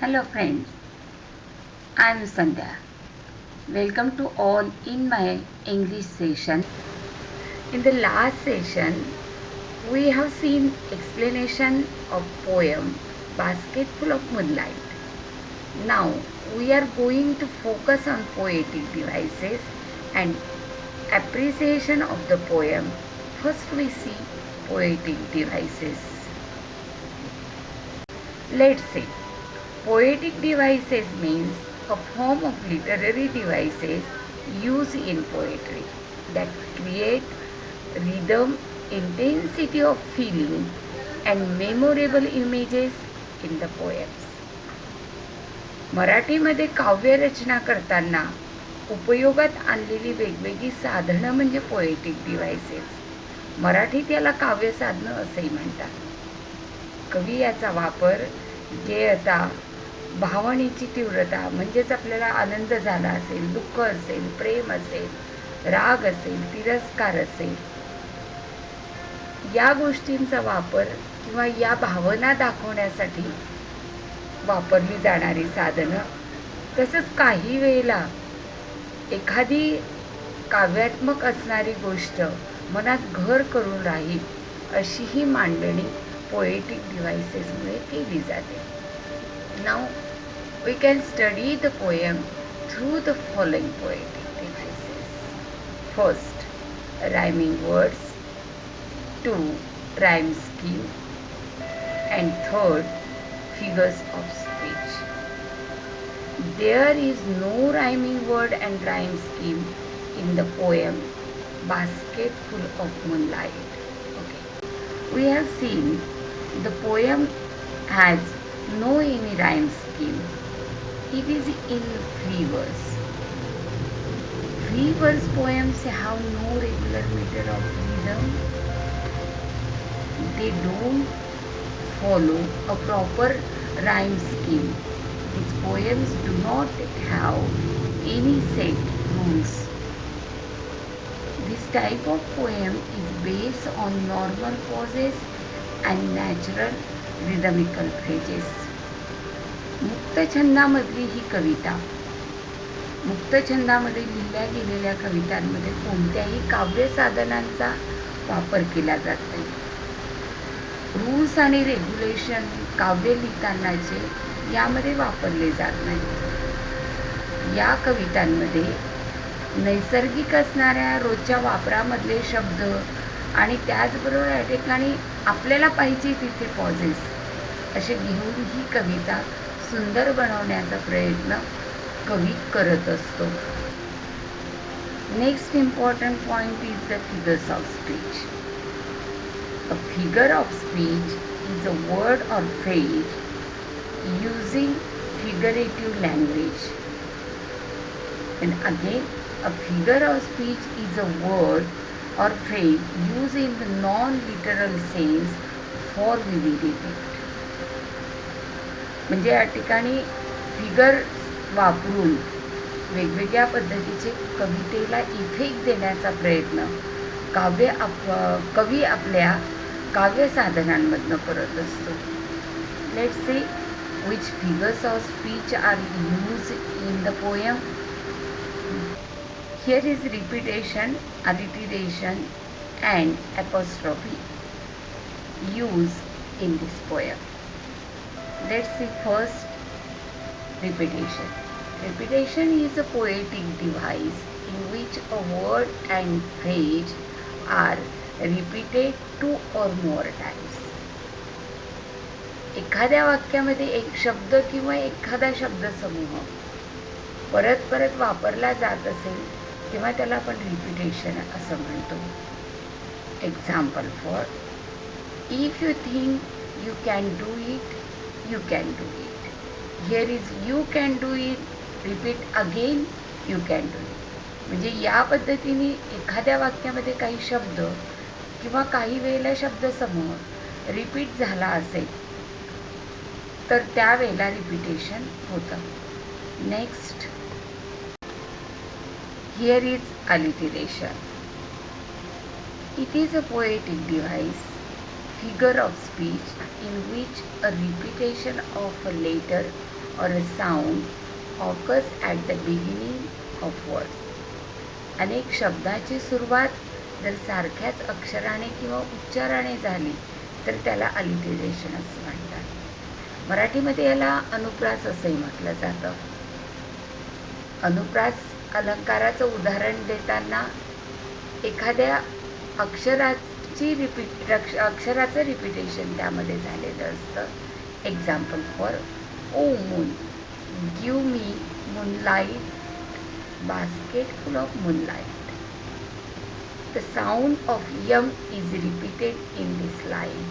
Hello friends, I am Sandhya. Welcome to all in my English session. In the last session, we have seen explanation of poem Basketful of Moonlight. Now we are going to focus on poetic devices and appreciation of the poem. First we see poetic devices. Let's see. Poetic devices means a form of literary devices used in poetry that create rhythm, intensity of feeling and memorable images in the poems. मराठीमध्ये काव्यरचना करताना उपयोगात आणलेली वेगवेगळी साधनं म्हणजे poetic devices. मराठीत याला काव्य साधनं असेही म्हणतात. कवी याचा वापर गेयता, भावनेची तीव्रता म्हणजेच आपल्याला आनंद झाला असेल, दुःख असेल, प्रेम असेल, राग असेल, तिरस्कार असेल, या गोष्टींचा वापर किंवा या भावना दाखवण्यासाठी वापरली जाणारी साधनं. तसंच काही वेळेला एखादी काव्यात्मक असणारी गोष्ट मनात घर करून राहील अशीही मांडणी पोएटिक डिव्हाइसेसमुळे केली जाते. Now we can study the poem through the following poetic devices. First, rhyming words. 2, rhyme scheme. And third, figures of speech. There is no rhyming word and rhyme scheme in the poem Basketful of Moonlight. Okay. We have seen the poem has no any rhyme scheme. It is in free verse. Free verse poems have no regular meter of rhythm. They don't follow a proper rhyme scheme. These poems do not have any set rules. This type of poem is based on normal pauses and natural rhythmical phrases. मुक्त छंदामधली ही कविता, मुक्त छंदामध्ये लिहिल्या गेलेल्या कवितांमध्ये कोणत्याही काव्य साधनांचा वापर केला जात नाही. रूल्स आणि रेग्युलेशन काव्य लिहितानाचे यामध्ये वापरले जात नाही. या कवितांमध्ये नैसर्गिक असणाऱ्या रोजच्या वापरामधले शब्द आणि त्याचबरोबर या ठिकाणी आपल्याला पाहिजे तिथे पॉजेस असे घेऊन ही कविता सुंदर बनवण्याचा प्रयत्न कवी करत असतो. Next important point is the figures of speech. A figure of speech is a word or phrase using figurative language. And again, a figure of speech is a word or phrase used in the non-literal sense for vivid effect. म्हणजे या ठिकाणी figure वापरून वेगवेगळ्या पद्धतीचे कवितेला effect देण्याचा प्रयत्न कवी आपल्या काव्य साधनांमधनं करत असतो. Let's see which figures of speech are used in the poem. Here is repetition, alliteration and apostrophe used in this poem. Let's see first repetition. Repetition is a poetic device in which a word and phrase are repeated 2 or more times. एखाद्या वाक्यामध्ये एक शब्द किंवा एखादा शब्दसमूह परत परत वापरला जात असेल तेव्हा त्याला आपण रिपिटेशन असं म्हणतो. Example for if you think you can do it, you can do it. Here is you can do it, repeat again you can do it. म्हणजे या पद्धतीने एखाद्या वाक्यामध्ये काही शब्द किंवा काही वेळेला शब्दसमूह रिपीट झाला असेल तर त्यावेळेला रिपिटेशन होतं. Next, here is alliteration. It is a poetic device, figure of speech in which a repetition of a letter or a sound occurs at the beginning of word. अनेक शब्दाची सुरुवात जर सारख्याच अक्षराने किंवा उच्चाराने झाली तर त्याला अलिटेरेशन असं म्हणतात. मराठीमध्ये याला अनुप्रास असंही म्हटलं जातं. अनुप्रास अलंकाराचं उदाहरण देताना एखाद्या अक्षराचं रिपिटेशन त्यामध्ये झालेलं असतं. Example for O moon, give me moonlight, basket full of moonlight. The sound of yum is repeated in this line.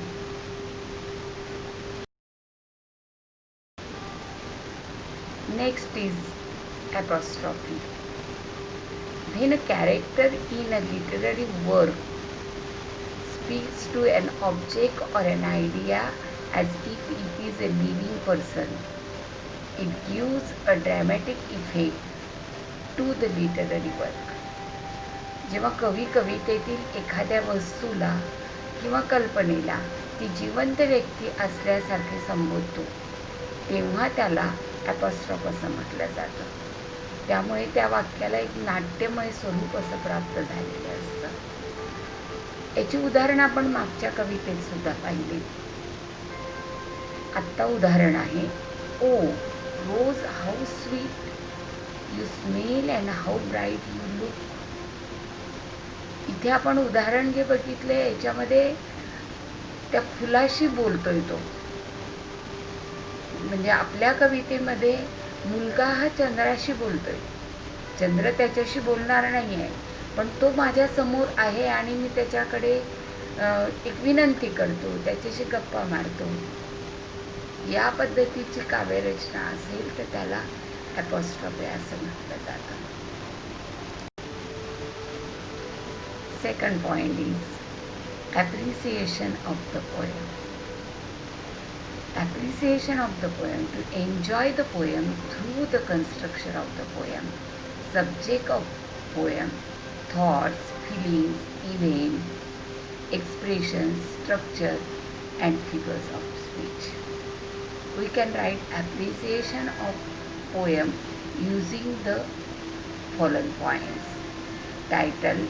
Next is apostrophe. When a character in a literary work speaks to an object or an idea as if it is a living person, it gives a dramatic effect to the literary work. जेव्हा कवी कवितेतील एखाद्या वस्तूला किंवा कल्पनेला ती जिवंत व्यक्ती असल्यासारखे संबोधतो तेव्हा त्याला ॲपॉस्ट्रॉफ असं म्हटलं जातं. त्यामुळे त्या वाक्याला एक नाट्यमय स्वरूप असं प्राप्त झालेलं असतं. याची उदाहरणं आपण मागच्या कवितेत सुद्धा पाहिली. आत्ता उदाहरण आहे, O rose how sweet you smell and how bright you look. इथे आपण उदाहरण जे बघितले याच्यामध्ये त्या फुलाशी बोलतोय तो. म्हणजे आपल्या कवितेमध्ये मुलगा हा चंद्राशी बोलतोय. चंद्र त्याच्याशी बोलणार नाही आहे, पण तो माझ्या समोर आहे आणि मी त्याच्याकडे एक विनंती करतो, त्याच्याशी गप्पा मारतो. या पद्धतीची काव्यरचना असेल तर त्याला ॲपॉस्ट्रॉफी असं म्हटलं जातं. Second point is appreciation of the poem. Appreciation of the poem, to enjoy the poem through the construction of the poem, subject of poem, thoughts, feelings, events, expressions, structure and figures of speech. We can write appreciation of poem using the following points: title,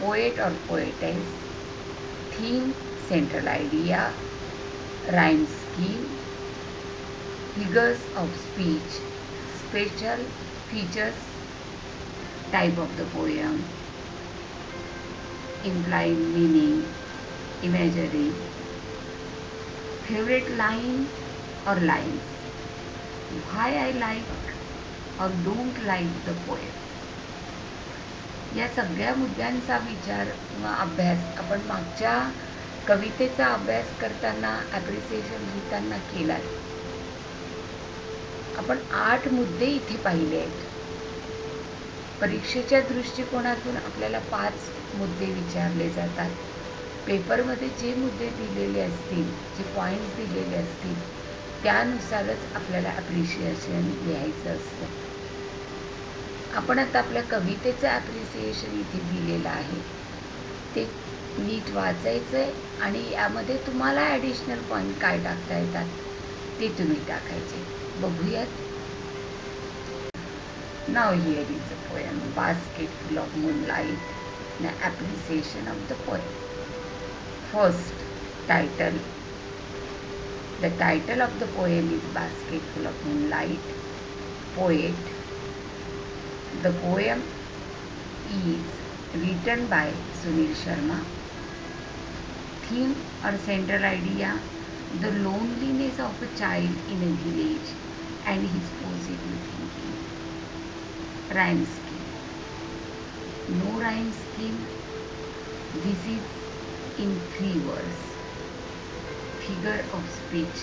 poet or poetess, theme, central idea, rhyme scheme, figures of speech, special features, type of the poem, implied meaning, imagery, favorite line or lines, why I like or don't like the poem. या सगळ्या मुद्द्यांचा विचार किंवा अभ्यास आपण मागच्या कवितेचा अभ्यास करताना ॲप्रिसिएशन लिहिताना केला. आपण 8 मुद्दे इथे पाहिले आहेत. परीक्षेच्या दृष्टिकोनातून आपल्याला 5 मुद्दे विचारले जातात. पेपरमध्ये जे मुद्दे दिलेले असतील, जे पॉईंट्स दिलेले असतील त्यानुसारच आपल्याला ॲप्रिशिएशन लिहायचं असतं. आपण आता आपल्या कवितेचं ॲप्रिसिएशन इथे दिलेलं आहे, ते नीट वाचायचं आहे आणि यामध्ये तुम्हाला ॲडिशनल पॉईंट काय टाकता येतात ते तुम्ही टाकायचे. बघूयात. नाव here is the poem basket full of moonlight. न appreciation of the poem. First, title. The title of the poem is Basket Full of Moonlight. Poet. The poem is written by Sunil Sharma. Theme or central idea: the loneliness of a child in a village and his positive thinking. Rhyme scheme. No rhyme scheme. This is in 3 words. Figure of speech: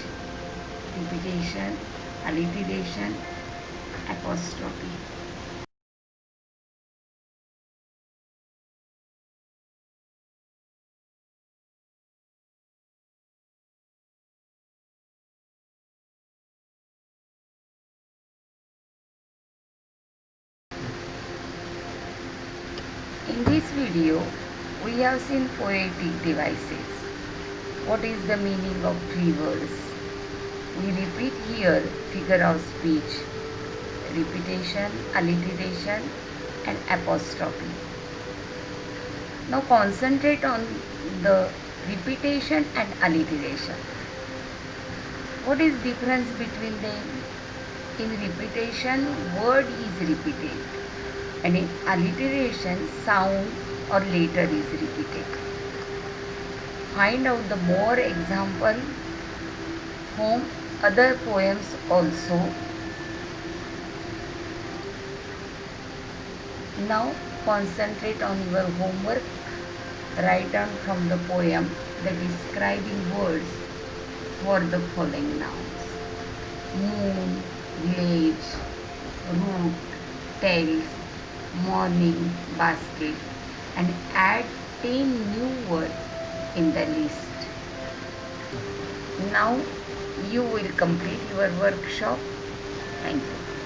repetition, alliteration, apostrophe. In this video, we have seen poetic devices. What is the meaning of 3 words? We repeat here figure of speech, repetition, alliteration, and apostrophe. Now concentrate on the repetition and alliteration. What is difference between them? In repetition, word is repeated, and in alliteration, sound or letter is repeated. Find out the more example from other poems also. Now concentrate on your homework. Write down from the poem the describing words for the following nouns: moon, village, root, tails, morning, basket, and add 10 new words in the list. Now you will complete your workshop. Thank you.